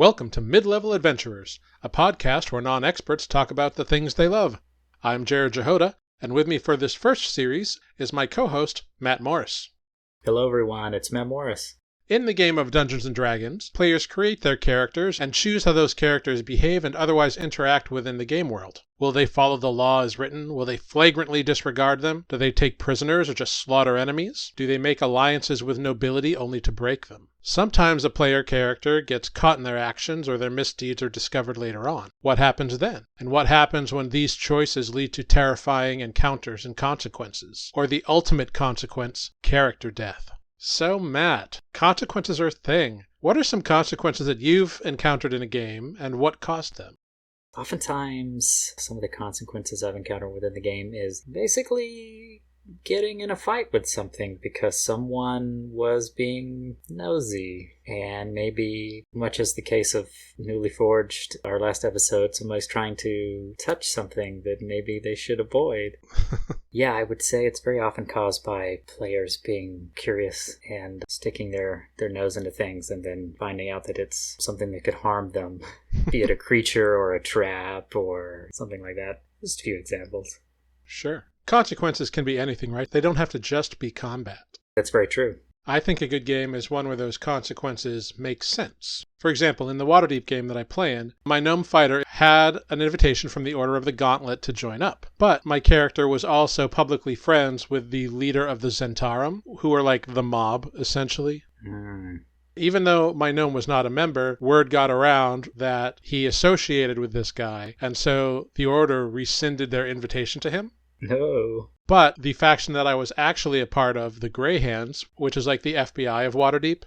Welcome to Mid-Level Adventurers, a podcast where non-experts talk about the things they love. I'm Jarrod, and with me for this first series is my co-host, Matt Morris. Hello everyone, it's Matt Morris. In the game of Dungeons & Dragons, players create their characters and choose how those characters behave and otherwise interact within the game world. Will they follow the law as written? Will they flagrantly disregard them? Do they take prisoners or just slaughter enemies? Do they make alliances with nobility only to break them? Sometimes a player character gets caught in their actions or their misdeeds are discovered later on. What happens then? And what happens when these choices lead to terrifying encounters and consequences? Or the ultimate consequence, character death? So, Matt, consequences are a thing. What are some consequences that you've encountered in a game, and what caused them? Oftentimes, some of the consequences I've encountered within the game is basically getting in a fight with something because someone was being nosy. And maybe, much as the case of Newly Forged, our last episode, somebody's trying to touch something that maybe they should avoid. Yeah, I would say it's very often caused by players being curious and sticking their nose into things and then finding out that it's something that could harm them, be it a creature or a trap or something like that. Just a few examples. Sure. Consequences can be anything, right? They don't have to just be combat. That's very true. I think a good game is one where those consequences make sense. For example, in the Waterdeep game that I play in, my gnome fighter had an invitation from the Order of the Gauntlet to join up. But my character was also publicly friends with the leader of the Zentarum, who are like the mob, essentially. Even though my gnome was not a member, word got around that he associated with this guy, and so the Order rescinded their invitation to him. No. But the faction that I was actually a part of, the Grey Hands, which is like the FBI of Waterdeep,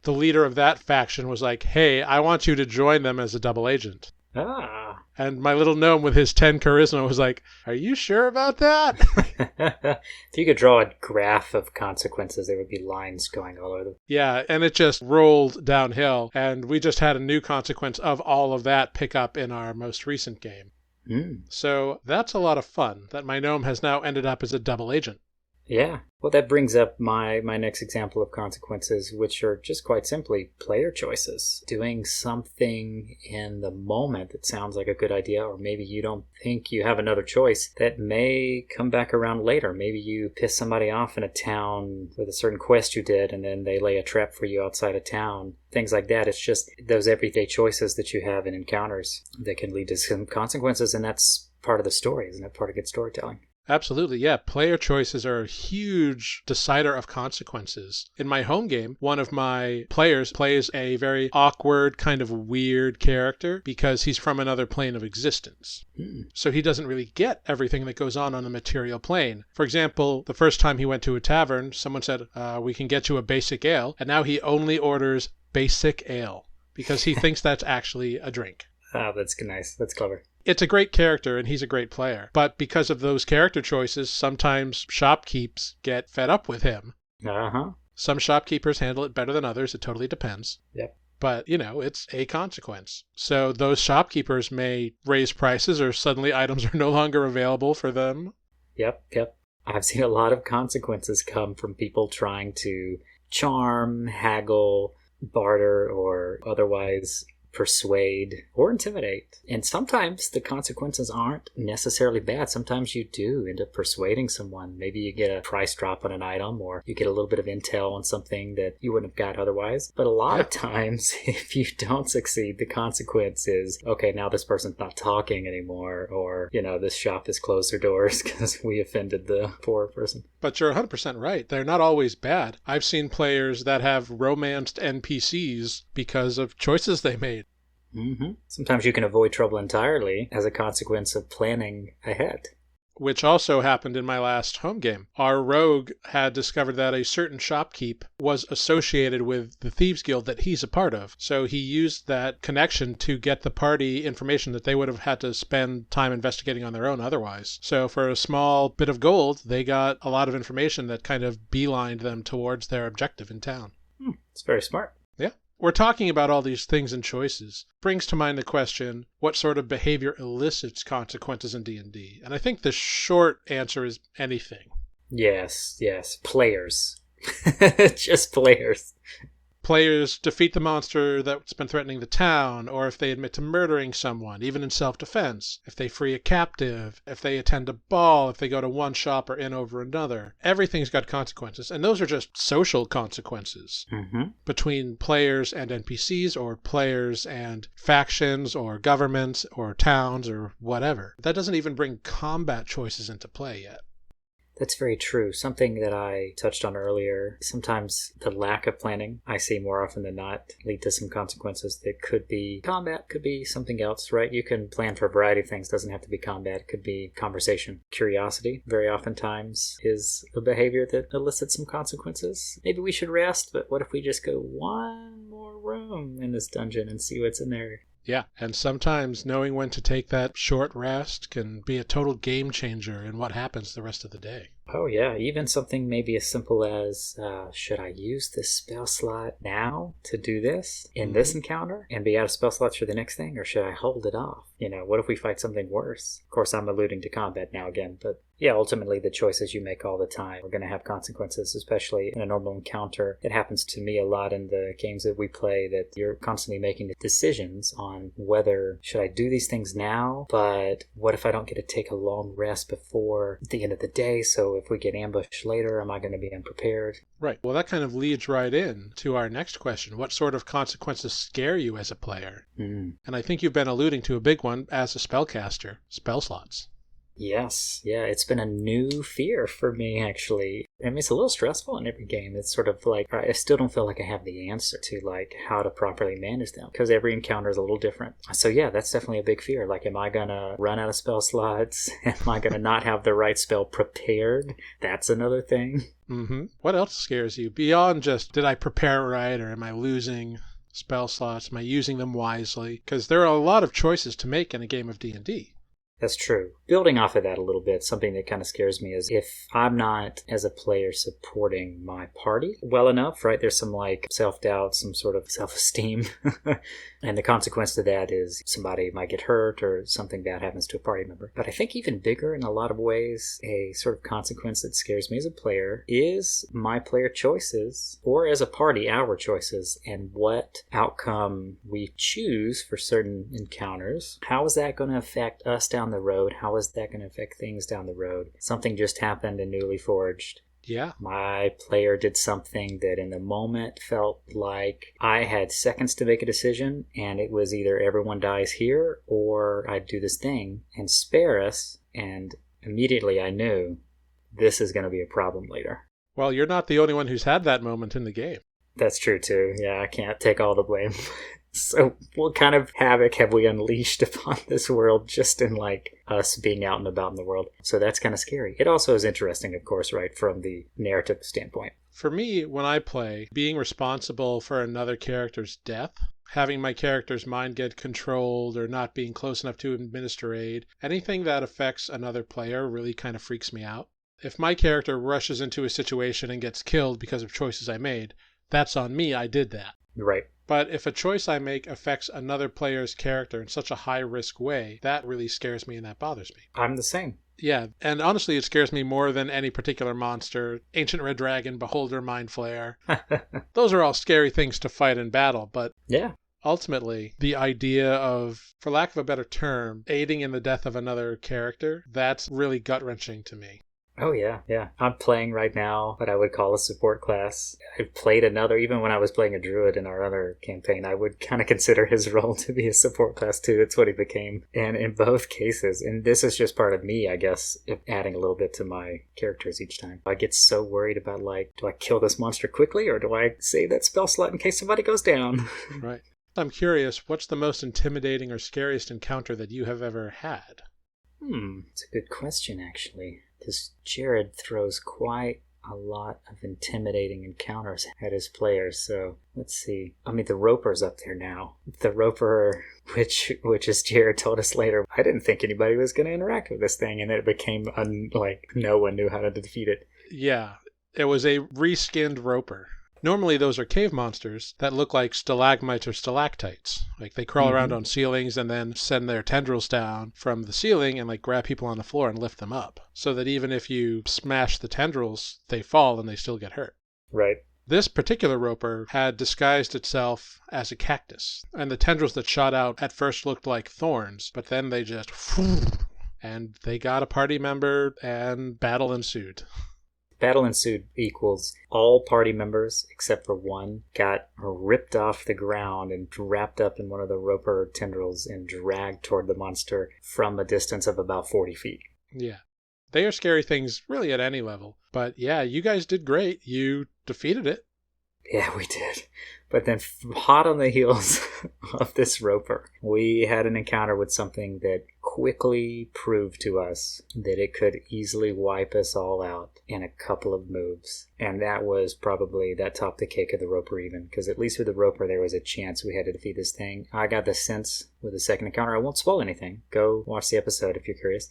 the leader of that faction was like, hey, I want you to join them as a double agent. And my little gnome with his 10 charisma was like, are you sure about that? If you could draw a graph of consequences, there would be lines going all over them. Yeah, and it just rolled downhill. And we just had a new consequence of all of that pick up in our most recent game. So that's a lot of fun that my gnome has now ended up as a double agent. Yeah. Well, that brings up my next example of consequences, which are just quite simply player choices. Doing something in the moment that sounds like a good idea, or maybe you don't think you have another choice that may come back around later. Maybe you piss somebody off in a town with a certain quest you did, and then they lay a trap for you outside of town. Things like that. It's just those everyday choices that you have in encounters that can lead to some consequences, and that's part of the story. Isn't that part of good storytelling? Absolutely, yeah. Player choices are a huge decider of consequences. In my home game, one of my players plays a very awkward, kind of weird character because he's from another plane of existence. So he doesn't really get everything that goes on the material plane. For example, the first time he went to a tavern, someone said, we can get you a basic ale, and now he only orders basic ale because he thinks that's actually a drink. Oh, that's nice. That's clever. It's a great character and he's a great player. But because of those character choices, sometimes shopkeepers get fed up with him. Some shopkeepers handle it better than others. It totally depends. Yep. But, it's a consequence. So those shopkeepers may raise prices or suddenly items are no longer available for them. Yep. I've seen a lot of consequences come from people trying to charm, haggle, barter, or otherwise persuade or intimidate. And sometimes the consequences aren't necessarily bad. Sometimes you do end up persuading someone. Maybe you get a price drop on an item, or you get a little bit of intel on something that you wouldn't have got otherwise. But a lot of times, if you don't succeed, the consequence is, okay, now this person's not talking anymore, or, this shop has closed their doors because we offended the poor person. But you're 100% right. They're not always bad. I've seen players that have romanced NPCs because of choices they made. Sometimes you can avoid trouble entirely as a consequence of planning ahead. Which also happened in my last home game. Our rogue had discovered that a certain shopkeep was associated with the Thieves Guild that he's a part of. So he used that connection to get the party information that they would have had to spend time investigating on their own otherwise. So for a small bit of gold, they got a lot of information that kind of beelined them towards their objective in town. It's very smart. Yeah. We're talking about all these things and choices. Brings to mind the question, what sort of behavior elicits consequences in D&D? And I think the short answer is anything. Yes. Players. Just players. players defeat the monster that's been threatening the town, or if they admit to murdering someone, even in self-defense, if they free a captive, if they attend a ball, if they go to one shop or inn over another. Everything's got consequences, and those are just social consequences between players and NPCs, or players and factions, or governments, or towns, or whatever. That doesn't even bring combat choices into play yet. That's very true. Something that I touched on earlier, sometimes the lack of planning, I see more often than not, lead to some consequences that could be combat, could be something else, right? You can plan for a variety of things. It doesn't have to be combat. It could be conversation. Curiosity, very oftentimes, is a behavior that elicits some consequences. Maybe we should rest, but what if we just go one more room in this dungeon and see what's in there? Yeah, and sometimes knowing when to take that short rest can be a total game changer in what happens the rest of the day. Oh yeah, even something maybe as simple as, should I use this spell slot now to do this in this encounter and be out of spell slots for the next thing, or should I hold it off? You know, what if we fight something worse? Of course, I'm alluding to combat now again, but yeah, ultimately the choices you make all the time are going to have consequences, especially in a normal encounter. It happens to me a lot in the games that we play, that you're constantly making decisions on whether should I do these things now, but what if I don't get to take a long rest before the end of the day? So if we get ambushed later, am I going to be unprepared? Right. Well, that kind of leads right in to our next question. What sort of consequences scare you as a player? And I think you've been alluding to a big one as a spellcaster, spell slots. Yes. Yeah, it's been a new fear for me, actually. I mean, it's a little stressful in every game. It's sort of like, I still don't feel like I have the answer to, like, how to properly manage them, because every encounter is a little different. So yeah, that's definitely a big fear. Like, am I going to run out of spell slots? Am I going to not have the right spell prepared? That's another thing. What else scares you? Beyond just, did I prepare right, or am I losing spell slots? Am I using them wisely? Because there are a lot of choices to make in a game of D&D. That's true. Building off of that a little bit, something that kind of scares me is if I'm not, as a player, supporting my party well enough, right? There's some like self-doubt, some sort of self-esteem. And the consequence to that is somebody might get hurt or something bad happens to a party member. But I think even bigger in a lot of ways, a sort of consequence that scares me as a player is my player choices, or as a party, our choices, and what outcome we choose for certain encounters. How is that going to affect us down the road? How is that going to affect things down the road? Something just happened in Newly Forged. Yeah. My player did something that in the moment felt like I had seconds to make a decision, and it was either everyone dies here or I do this thing and spare us, and immediately I knew this is going to be a problem later. Well, you're not the only one who's had that moment in the game. That's true too. Yeah, I can't take all the blame. So what kind of havoc have we unleashed upon this world just in like us being out and about in the world? So that's kind of scary. It also is interesting, of course, right, from the narrative standpoint. For me, when I play, being responsible for another character's death, having my character's mind get controlled or not being close enough to administer aid, anything that affects another player really kind of freaks me out. If my character rushes into a situation and gets killed because of choices I made, that's on me. I did that. Right. But if a choice I make affects another player's character in such a high-risk way, that really scares me and that bothers me. I'm the same. Yeah, and honestly, it scares me more than any particular monster. Ancient Red Dragon, Beholder, Mind Flayer. Those are all scary things to fight in battle, but yeah, ultimately, the idea of, for lack of a better term, aiding in the death of another character, that's really gut-wrenching to me. Oh, yeah. I'm playing right now what I would call a support class. I've played another, even when I was playing a druid in our other campaign, I would kind of consider his role to be a support class too. That's what he became. And in both cases, and this is just part of me, I guess, adding a little bit to my characters each time. I get so worried about, like, do I kill this monster quickly or do I save that spell slot in case somebody goes down? Right. I'm curious, what's the most intimidating or scariest encounter that you have ever had? It's a good question, actually. Because Jarrod throws quite a lot of intimidating encounters at his players. So let's see. I mean, the Roper's up there now. The Roper, which as Jarrod told us later, I didn't think anybody was going to interact with this thing, and it became like no one knew how to defeat it. Yeah, it was a reskinned Roper. Normally those are cave monsters that look like stalagmites or stalactites. Like they crawl around on ceilings and then send their tendrils down from the ceiling and like grab people on the floor and lift them up. So that even if you smash the tendrils, they fall and they still get hurt. Right. This particular roper had disguised itself as a cactus, and the tendrils that shot out at first looked like thorns, but then they just and they got a party member and battle ensued. Battle ensued equals all party members, except for one, got ripped off the ground and wrapped up in one of the roper tendrils and dragged toward the monster from a distance of about 40 feet. Yeah. They are scary things really at any level. But yeah, you guys did great. You defeated it. Yeah, we did. But then hot on the heels of this roper, we had an encounter with something that quickly proved to us that it could easily wipe us all out in a couple of moves. And that topped the cake of the roper even, because at least with the roper there was a chance we had to defeat this thing. I got the sense with the second encounter, I won't spoil anything. Go watch the episode if you're curious.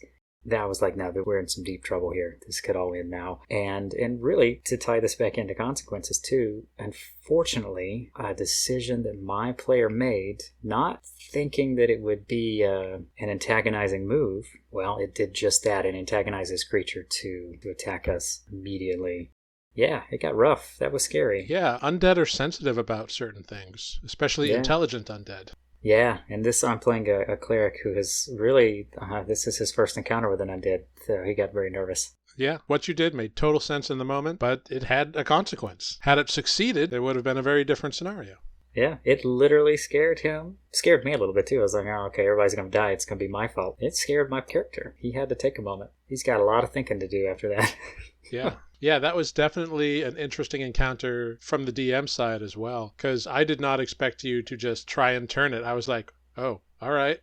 That I was like, no, we're in some deep trouble here. This could all end now. And really, to tie this back into consequences too, unfortunately, a decision that my player made, not thinking that it would be an antagonizing move, well, it did just that and antagonized this creature to attack us immediately. Yeah, it got rough. That was scary. Yeah, undead are sensitive about certain things, especially intelligent undead. Yeah, and I'm playing a cleric who has really, this is his first encounter with an undead, so he got very nervous. Yeah, what you did made total sense in the moment, but it had a consequence. Had it succeeded, it would have been a very different scenario. Yeah, it literally scared him. Scared me a little bit too. I was like, oh, okay, everybody's going to die. It's going to be my fault. It scared my character. He had to take a moment. He's got a lot of thinking to do after that. Yeah, that was definitely an interesting encounter from the DM side as well, because I did not expect you to just try and turn it. I was like, oh, all right.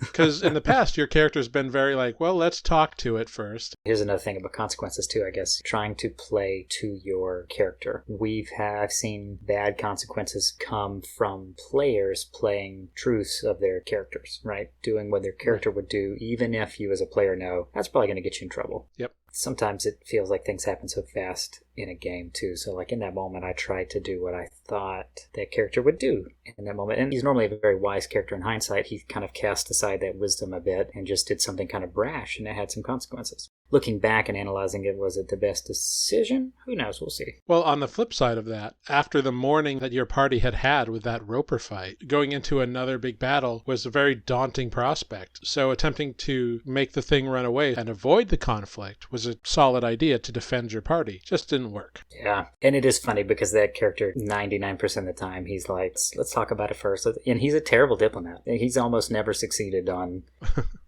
Because in the past, your character's been very like, well, let's talk to it first. Here's another thing about consequences too, I guess. Trying to play to your character. I've seen bad consequences come from players playing truths of their characters, right? Doing what their character would do, even if you as a player know that's probably going to get you in trouble. Yep. Sometimes it feels like things happen so fast in a game too. So like in that moment, I tried to do what I thought that character would do in that moment. And he's normally a very wise character in hindsight. He kind of cast aside that wisdom a bit and just did something kind of brash, and it had some consequences. Looking back and analyzing it, was it the best decision? Who knows? We'll see. Well, on the flip side of that, after the morning that your party had with that roper fight, going into another big battle was a very daunting prospect. So attempting to make the thing run away and avoid the conflict was a solid idea to defend your party. Just didn't work. Yeah. And it is funny because that character, 99% of the time, he's like, let's talk about it first. And he's a terrible diplomat. He's almost never succeeded on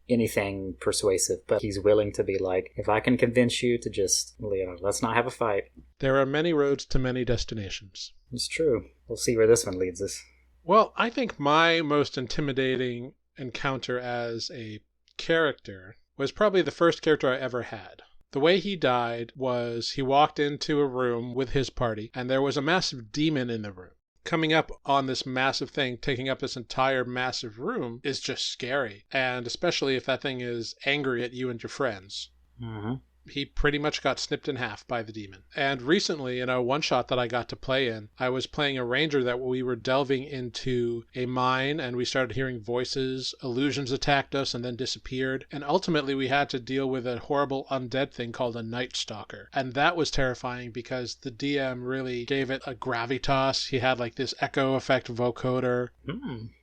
anything persuasive, but he's willing to be like, if I can convince you to just, let's not have a fight. There are many roads to many destinations. It's true. We'll see where this one leads us. Well, I think my most intimidating encounter as a character was probably the first character I ever had. The way he died was he walked into a room with his party, and there was a massive demon in the room. Coming up on this massive thing, taking up this entire massive room is just scary. And especially if that thing is angry at you and your friends. Mm-hmm. He pretty much got snipped in half by the demon. And recently, in a one-shot that I got to play in, I was playing a ranger that we were delving into a mine, and we started hearing voices. Illusions attacked us and then disappeared. And ultimately, we had to deal with a horrible undead thing called a Night Stalker. And that was terrifying because the DM really gave it a gravitas. He had like this echo effect vocoder,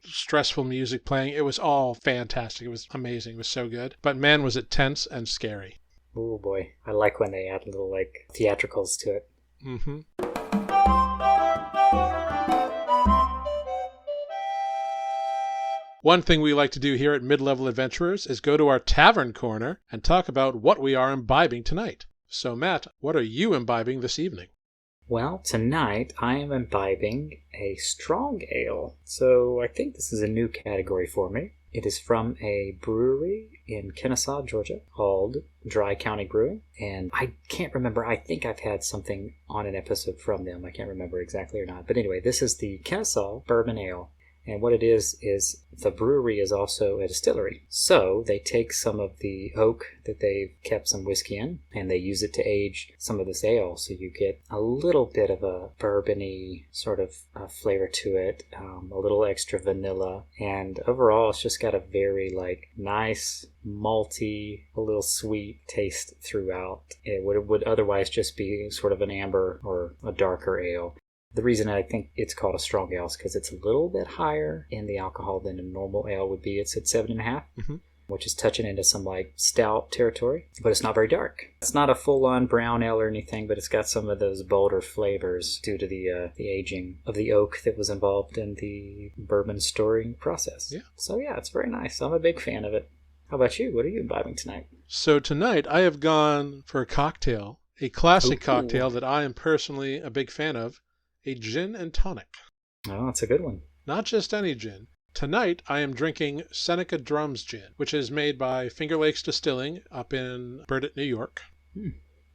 stressful music playing. It was all fantastic. It was amazing. It was so good. But man, was it tense and scary. Oh boy, I like when they add little theatricals to it. Mm-hmm. One thing we like to do here at Mid-Level Adventurers is go to our tavern corner and talk about what we are imbibing tonight. So Matt, what are you imbibing this evening? Well, tonight I am imbibing a strong ale. So I think this is a new category for me. It is from a brewery in Kennesaw, Georgia, called Dry County Brewing. And I can't remember. I think I've had something on an episode from them. I can't remember exactly or not. But anyway, this is the Kennesaw Bourbon Ale. And what it is the brewery is also a distillery. So they take some of the oak that they've kept some whiskey in, and they use it to age some of this ale. So you get a little bit of a bourbony sort of flavor to it, a little extra vanilla. And overall, it's just got a very nice, malty, a little sweet taste throughout. It would otherwise just be sort of an amber or a darker ale. The reason I think it's called a strong ale is because it's a little bit higher in the alcohol than a normal ale would be. It's at 7.5, which is touching into some stout territory, but it's not very dark. It's not a full-on brown ale or anything, but it's got some of those bolder flavors due to the aging of the oak that was involved in the bourbon storing process. Yeah. So yeah, it's very nice. I'm a big fan of it. How about you? What are you imbibing tonight? So tonight I have gone for a cocktail, a classic Ooh. cocktail that I am personally a big fan of, a gin and tonic. Oh, that's a good one. Not just any gin. Tonight I am drinking Seneca Drums Gin, which is made by Finger Lakes Distilling up in Burdett, New York.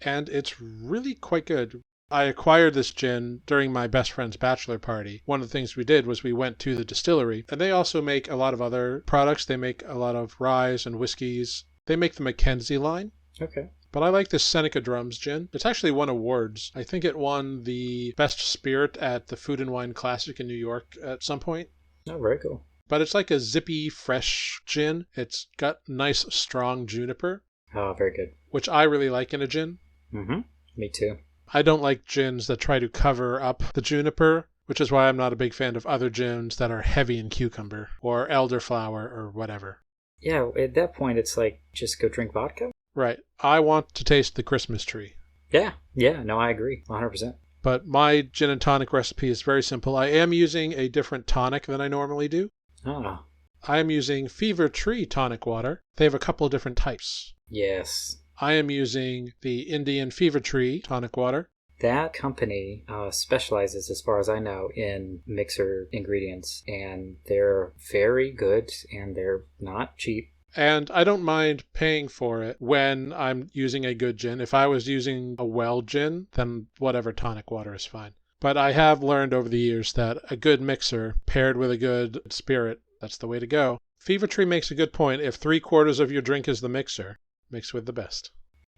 And it's really quite good. I acquired this gin during my best friend's bachelor party. One of the things we did was we went to the distillery, and they also make a lot of other products. They make a lot of ryes and whiskeys. They make the Mackenzie line. Okay. But I like this Seneca Drums Gin. It's actually won awards. I think it won the best spirit at the Food and Wine Classic in New York at some point. Oh, very cool. But it's like a zippy, fresh gin. It's got nice, strong juniper. Oh, very good. Which I really like in a gin. Me too. I don't like gins that try to cover up the juniper, which is why I'm not a big fan of other gins that are heavy in cucumber or elderflower or whatever. Yeah, at that point, it's just go drink vodka. Right. I want to taste the Christmas tree. Yeah, no, I agree, 100%. But my gin and tonic recipe is very simple. I am using a different tonic than I normally do. Ah. I am using Fever Tree tonic water. They have a couple of different types. Yes. I am using the Indian Fever Tree tonic water. That company specializes, as far as I know, in mixer ingredients, and they're very good, and they're not cheap. And I don't mind paying for it when I'm using a good gin. If I was using a well gin, then whatever tonic water is fine. But I have learned over the years that a good mixer paired with a good spirit, that's the way to go. Fever Tree makes a good point. If 3/4 of your drink is the mixer, mix with the best.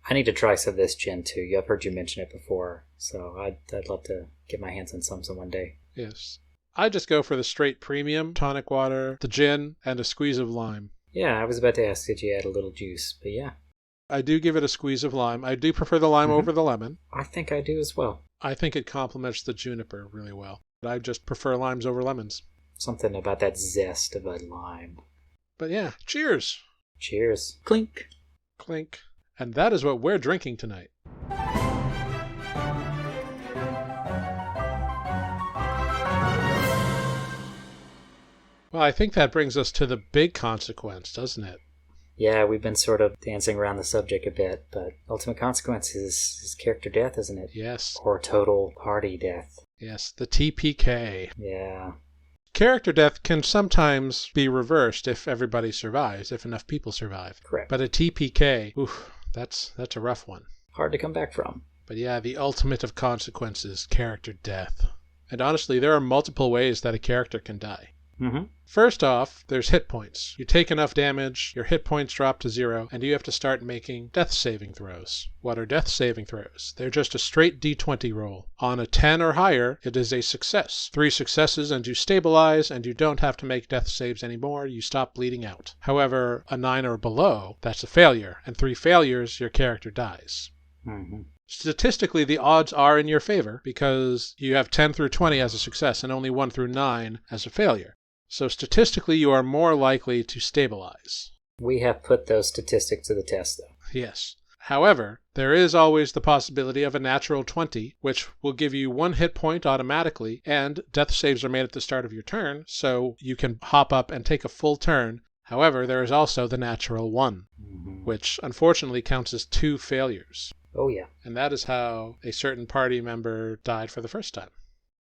I need to try some of this gin too. I've heard you mention it before, so I'd love to get my hands on some one day. Yes. I just go for the straight premium tonic water, the gin, and a squeeze of lime. Yeah, I was about to ask, did you add a little juice? But yeah. I do give it a squeeze of lime. I do prefer the lime over the lemon. I think I do as well. I think it complements the juniper really well. I just prefer limes over lemons. Something about that zest of a lime. But yeah, cheers. Cheers. Clink. Clink. And that is what we're drinking tonight. Well, I think that brings us to the big consequence, doesn't it? Yeah, we've been sort of dancing around the subject a bit, but ultimate consequence is character death, isn't it? Yes. Or total party death. Yes, the TPK. Yeah. Character death can sometimes be reversed if everybody survives, if enough people survive. Correct. But a TPK, that's a rough one. Hard to come back from. But yeah, the ultimate of consequences, character death. And honestly, there are multiple ways that a character can die. First off, there's hit points. You take enough damage, your hit points drop to 0, and you have to start making death saving throws. What are death saving throws? They're just a straight d20 roll. On a 10 or higher, it is a success. 3 successes and you stabilize, and you don't have to make death saves anymore. You stop bleeding out. However, a 9 or below, that's a failure, and 3 failures, your character dies. Statistically, the odds are in your favor because you have 10 through 20 as a success and only 1 through 9 as a failure. So statistically, you are more likely to stabilize. We have put those statistics to the test, though. Yes. However, there is always the possibility of a natural 20, which will give you 1 hit point automatically, and death saves are made at the start of your turn, so you can hop up and take a full turn. However, there is also the natural 1, which unfortunately counts as 2 failures. Oh, yeah. And that is how a certain party member died for the first time.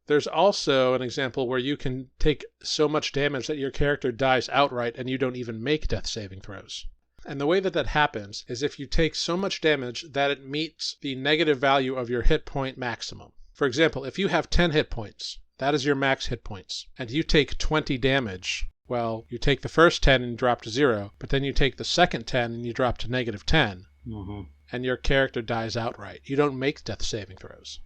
There's also an example where you can take so much damage that your character dies outright and you don't even make death saving throws. And the way that happens is if you take so much damage that it meets the negative value of your hit point maximum. For example, if you have 10 hit points, That is your max hit points. And you take 20 damage. Well, you take the first 10 and you drop to 0, but then you take the second 10 and you drop to -10. Mm-hmm. And your character dies outright. You don't make death saving throws.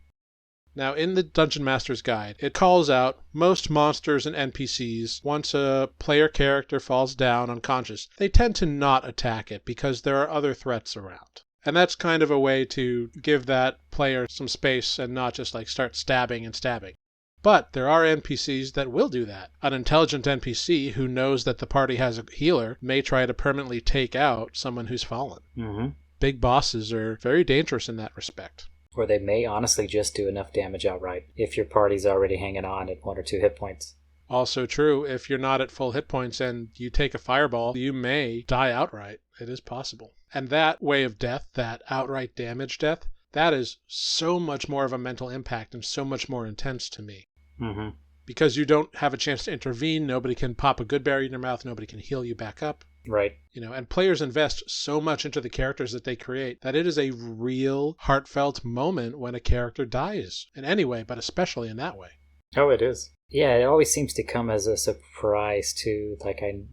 Now, in the Dungeon Master's Guide, it calls out most monsters and NPCs, once a player character falls down unconscious, they tend to not attack it because there are other threats around. And that's kind of a way to give that player some space and not just like start stabbing and stabbing. But there are NPCs that will do that. An intelligent NPC who knows that the party has a healer may try to permanently take out someone who's fallen. Mm-hmm. Big bosses are very dangerous in that respect. Or they may honestly just do enough damage outright if your party's already hanging on at 1 or 2 hit points. Also true, if you're not at full hit points and you take a fireball, you may die outright. It is possible. And that way of death, that outright damage death, that is so much more of a mental impact and so much more intense to me. Mm-hmm. Because you don't have a chance to intervene, nobody can pop a good berry in your mouth, nobody can heal you back up. Right. And players invest so much into the characters that they create that it is a real heartfelt moment when a character dies in any way, but especially in that way. Oh, it is. Yeah, it always seems to come as a surprise too.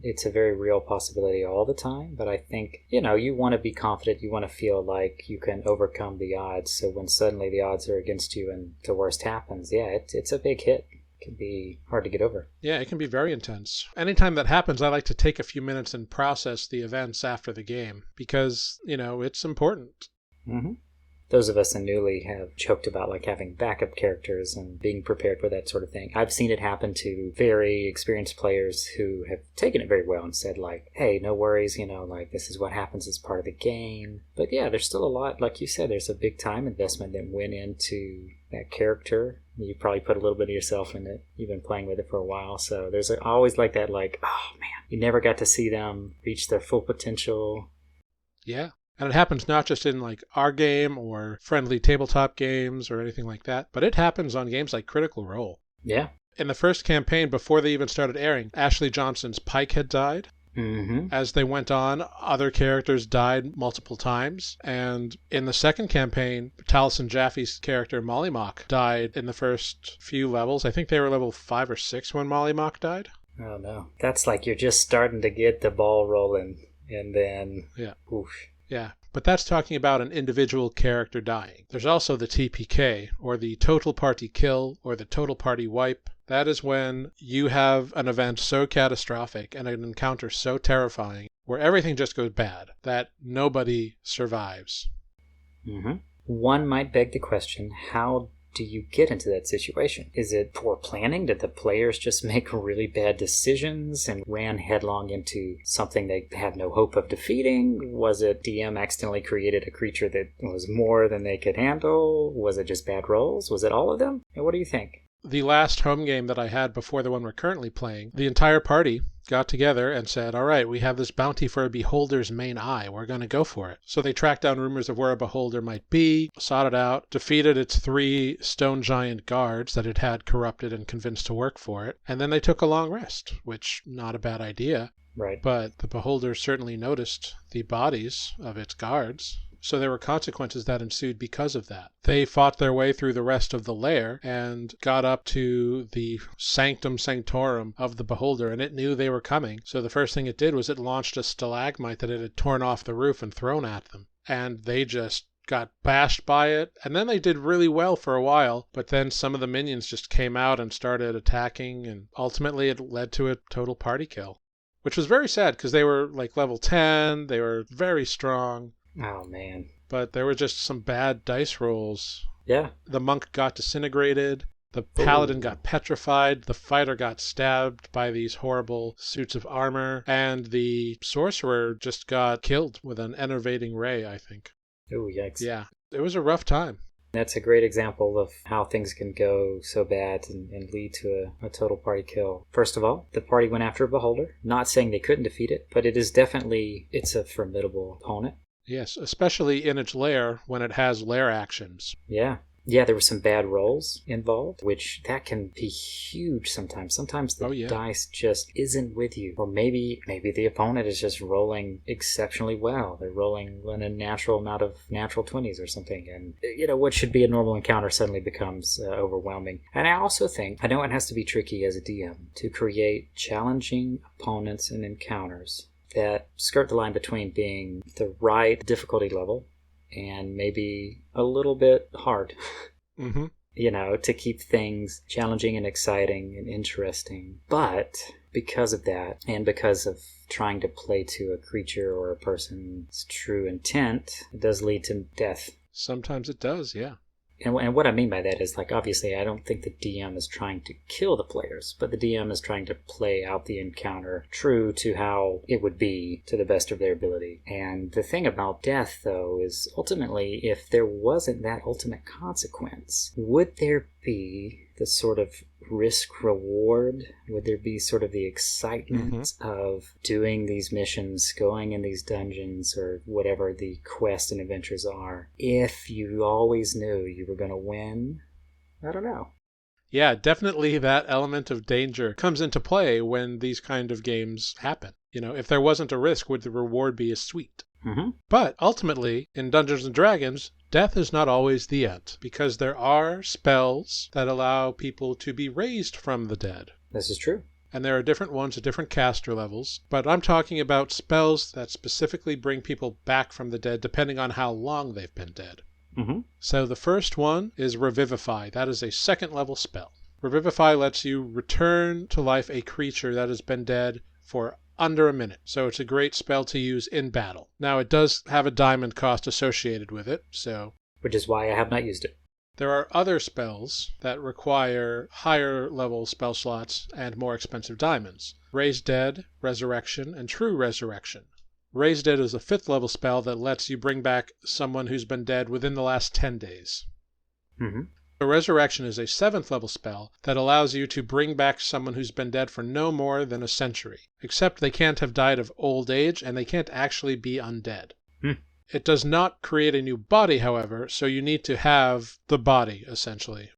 It's a very real possibility all the time, but I think, you want to be confident, you want to feel like you can overcome the odds. So when suddenly the odds are against you and the worst happens, yeah, it's a big hit. Can be hard to get over. Yeah, it can be very intense. Anytime that happens, I like to take a few minutes and process the events after the game because, it's important. Mm-hmm. Those of us in Newly have joked about having backup characters and being prepared for that sort of thing. I've seen it happen to very experienced players who have taken it very well and said hey, no worries, this is what happens as part of the game. But yeah, there's still a lot, like you said, there's a big time investment that went into that character. You probably put a little bit of yourself in it. You've been playing with it for a while. So there's always that, oh man, you never got to see them reach their full potential. Yeah. And it happens not just in our game or friendly tabletop games or anything like that, but it happens on games like Critical Role. Yeah. In the first campaign, before they even started airing, Ashley Johnson's Pike had died. Mm-hmm. As they went on, other characters died multiple times. And in the second campaign, Taliesin Jaffe's character, Molly Mock, died in the first few levels. I think they were level 5 or 6 when Molly Mock died. Oh, no. That's you're just starting to get the ball rolling, and then... Yeah. Oof. Yeah, but that's talking about an individual character dying. There's also the TPK, or the total party kill, or the total party wipe. That is when you have an event so catastrophic and an encounter so terrifying where everything just goes bad that nobody survives. Mm-hmm. One might beg the question, how do you get into that situation? Is it poor planning? Did the players just make really bad decisions and ran headlong into something they had no hope of defeating? Was it DM accidentally created a creature that was more than they could handle? Was it just bad rolls? Was it all of them? And what do you think? The last home game that I had before the one we're currently playing, the entire party got together and said, all right, we have this bounty for a beholder's main eye. We're going to go for it. So they tracked down rumors of where a beholder might be, sought it out, defeated its 3 stone giant guards that it had corrupted and convinced to work for it, and then they took a long rest, which not a bad idea. Right. But the beholder certainly noticed the bodies of its guards. So there were consequences that ensued because of that. They fought their way through the rest of the lair and got up to the sanctum sanctorum of the beholder, and it knew they were coming. So the first thing it did was it launched a stalagmite that it had torn off the roof and thrown at them. And they just got bashed by it, and then they did really well for a while, but then some of the minions just came out and started attacking, and ultimately it led to a total party kill. Which was very sad, because they were level 10, they were very strong. Oh, man. But there were just some bad dice rolls. Yeah. The monk got disintegrated. The paladin got petrified. The fighter got stabbed by these horrible suits of armor. And the sorcerer just got killed with an enervating ray, I think. Oh, yikes. Yeah. It was a rough time. That's a great example of how things can go so bad and lead to a total party kill. First of all, the party went after a beholder. Not saying they couldn't defeat it, but it's a formidable opponent. Yes, especially in its lair when it has lair actions. Yeah. Yeah, there were some bad rolls involved, which that can be huge sometimes. Sometimes the dice just isn't with you. Or maybe the opponent is just rolling exceptionally well. They're rolling in a natural amount of natural 20s or something. And, what should be a normal encounter suddenly becomes overwhelming. And I also think, I know it has to be tricky as a DM to create challenging opponents and encounters that skirt the line between being the right difficulty level and maybe a little bit hard, mm-hmm. To keep things challenging and exciting and interesting. But because of that, and because of trying to play to a creature or a person's true intent, it does lead to death. Sometimes it does, yeah. And what I mean by that is, obviously, I don't think the DM is trying to kill the players, but the DM is trying to play out the encounter true to how it would be to the best of their ability. And the thing about death, though, is ultimately, if there wasn't that ultimate consequence, would there be the sort of risk-reward? Would there be sort of the excitement of doing these missions, going in these dungeons, or whatever the quests and adventures are, if you always knew you were going to win? I don't know. Yeah, definitely that element of danger comes into play when these kind of games happen. If there wasn't a risk, would the reward be as sweet? Mm-hmm. But ultimately, in Dungeons & Dragons, death is not always the end, because there are spells that allow people to be raised from the dead. This is true. And there are different ones at different caster levels, but I'm talking about spells that specifically bring people back from the dead depending on how long they've been dead. Mm-hmm. So the first one is Revivify. That is a second level spell. Revivify lets you return to life a creature that has been dead for under a minute. So it's a great spell to use in battle. Now, it does have a diamond cost associated with it, so... Which is why I have not used it. There are other spells that require higher level spell slots and more expensive diamonds. Raise Dead, Resurrection, and True Resurrection. Raise Dead is a 5th level spell that lets you bring back someone who's been dead within the last 10 days. Mm-hmm. The Resurrection is a 7th level spell that allows you to bring back someone who's been dead for no more than a century, except they can't have died of old age and they can't actually be undead. It does not create a new body, however, so you need to have the body, essentially.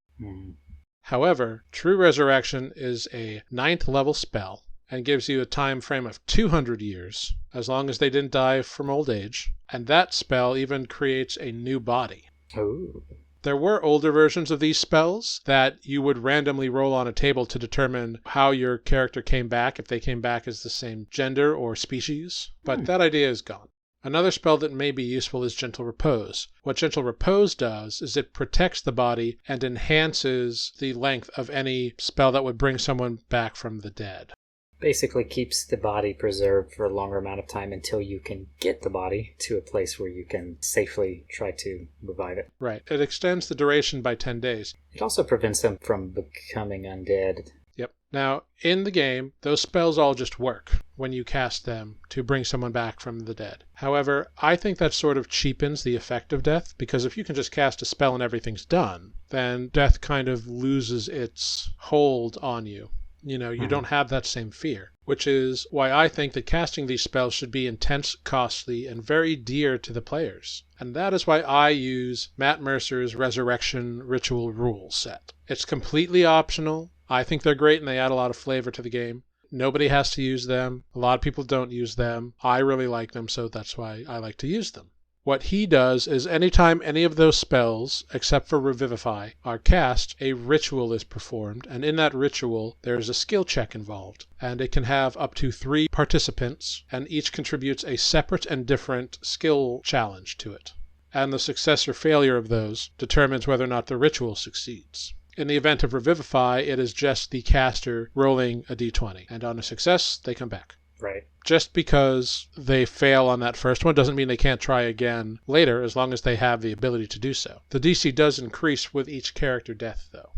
However, True Resurrection is a 9th level spell and gives you a time frame of 200 years, as long as they didn't die from old age, and that spell even creates a new body. Oh. There were older versions of these spells that you would randomly roll on a table to determine how your character came back, if they came back as the same gender or species, but that idea is gone. Another spell that may be useful is Gentle Repose. What Gentle Repose does is it protects the body and enhances the length of any spell that would bring someone back from the dead. Basically keeps the body preserved for a longer amount of time until you can get the body to a place where you can safely try to revive it. Right. It extends the duration by 10 days. It also prevents them from becoming undead. Yep. Now, in the game, those spells all just work when you cast them to bring someone back from the dead. However, I think that sort of cheapens the effect of death, because if you can just cast a spell and everything's done, then death kind of loses its hold on you. You don't have that same fear, which is why I think that casting these spells should be intense, costly, and very dear to the players. And that is why I use Matt Mercer's Resurrection Ritual Rules set. It's completely optional. I think they're great and they add a lot of flavor to the game. Nobody has to use them. A lot of people don't use them. I really like them, so that's why I like to use them. What he does is anytime any of those spells, except for Revivify, are cast, a ritual is performed, and in that ritual there is a skill check involved, and it can have up to 3 participants, and each contributes a separate and different skill challenge to it. And the success or failure of those determines whether or not the ritual succeeds. In the event of Revivify, it is just the caster rolling a d20, and on a success, they come back. Right. Just because they fail on that first one doesn't mean they can't try again later, as long as they have the ability to do so. The DC does increase with each character death, though.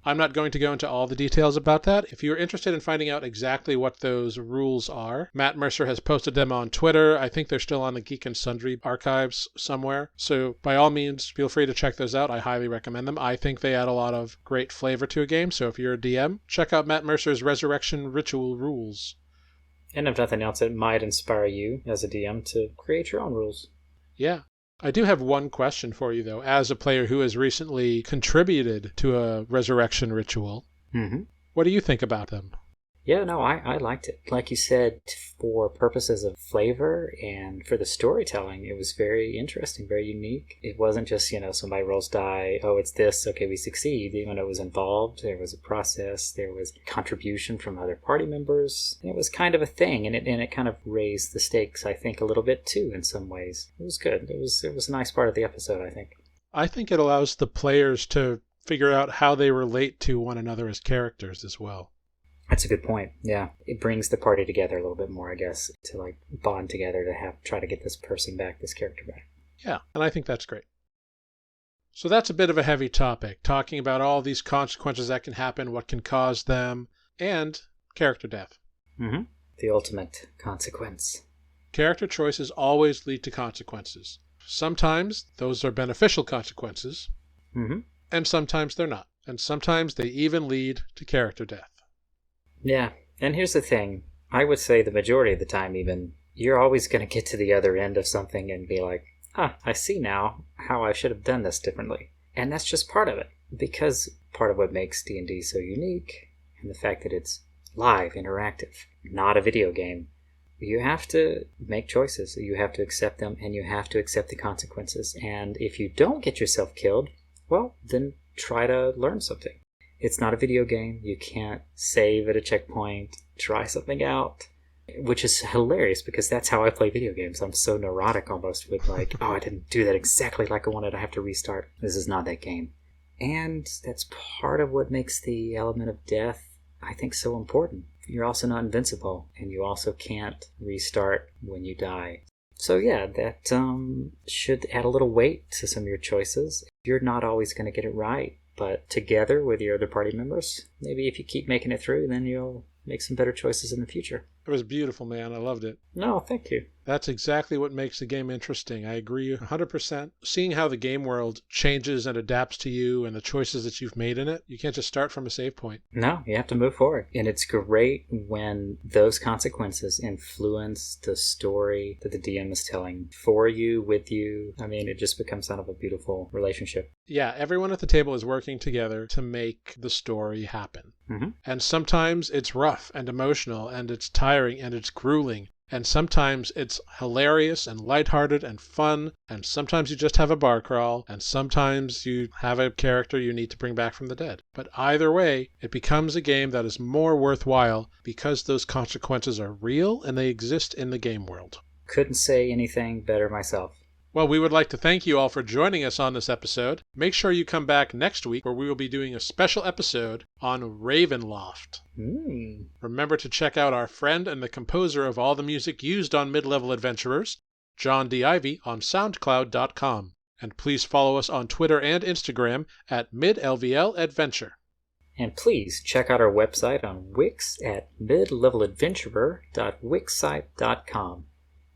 I'm not going to go into all the details about that. If you're interested in finding out exactly what those rules are, Matt Mercer has posted them on Twitter. I think they're still on the Geek and Sundry archives somewhere. So by all means, feel free to check those out. I highly recommend them. I think they add a lot of great flavor to a game. So if you're a DM, check out Matt Mercer's Resurrection Ritual Rules. And if nothing else, it might inspire you as a DM to create your own rules. Yeah. I do have one question for you, though, as a player who has recently contributed to a resurrection ritual. Mm-hmm. What do you think about them? Yeah, no, I liked it. Like you said, for purposes of flavor and for the storytelling, it was very interesting, very unique. It wasn't just, somebody rolls die, oh, it's this, okay, we succeed. Even though it was involved, there was a process, there was contribution from other party members. It was kind of a thing, and it kind of raised the stakes, I think, a little bit too, in some ways. It was good. It was a nice part of the episode, I think. I think it allows the players to figure out how they relate to one another as characters as well. That's a good point. Yeah. It brings the party together a little bit more, I guess, to bond together to try to get this person back, this character back. Yeah, and I think that's great. So that's a bit of a heavy topic, talking about all these consequences that can happen, what can cause them, and character death. Mm-hmm. The ultimate consequence. Character choices always lead to consequences. Sometimes those are beneficial consequences, and sometimes they're not. And sometimes they even lead to character death. Yeah, and here's the thing. I would say the majority of the time even, you're always going to get to the other end of something and be like, I see now how I should have done this differently. And that's just part of it, because part of what makes D&D so unique, and the fact that it's live, interactive, not a video game, you have to make choices. You have to accept them, and you have to accept the consequences. And if you don't get yourself killed, well, then try to learn something. It's not a video game. You can't save at a checkpoint, try something out, which is hilarious because that's how I play video games. I'm so neurotic almost with I didn't do that exactly like I wanted. I have to restart. This is not that game. And that's part of what makes the element of death, I think, so important. You're also not invincible, and you also can't restart when you die. So yeah, that should add a little weight to some of your choices. You're not always going to get it right. But together with your other party members, maybe if you keep making it through, then you'll make some better choices in the future. It was beautiful, man. I loved it. No, thank you. That's exactly what makes the game interesting. I agree 100%. Seeing how the game world changes and adapts to you and the choices that you've made in it, you can't just start from a save point. No, you have to move forward. And it's great when those consequences influence the story that the DM is telling for you, with you. I mean, it just becomes kind of a beautiful relationship. Yeah, everyone at the table is working together to make the story happen. And sometimes it's rough and emotional and it's tiring and it's grueling. And sometimes it's hilarious and lighthearted and fun. And sometimes you just have a bar crawl. And sometimes you have a character you need to bring back from the dead. But either way, it becomes a game that is more worthwhile because those consequences are real and they exist in the game world. Couldn't say anything better myself. Well, we would like to thank you all for joining us on this episode. Make sure you come back next week where we will be doing a special episode on Ravenloft. Remember to check out our friend and the composer of all the music used on Mid-Level Adventurers, John D. Ivy, on SoundCloud.com. And please follow us on Twitter and Instagram at MidLVLAdventure. And please check out our website on Wix at midleveladventurer.wixsite.com.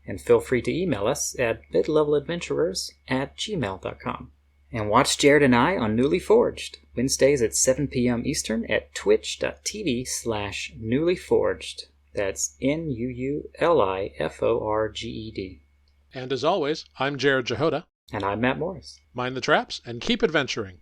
And feel free to email us at midleveladventurers@gmail.com. And watch Jarrod and I on Newly Forged, Wednesdays at 7 p.m. Eastern at twitch.tv/newlyforged. That's NUULIFORGED. And as always, I'm Jarrod Jehoda. And I'm Matt Morris. Mind the traps and keep adventuring.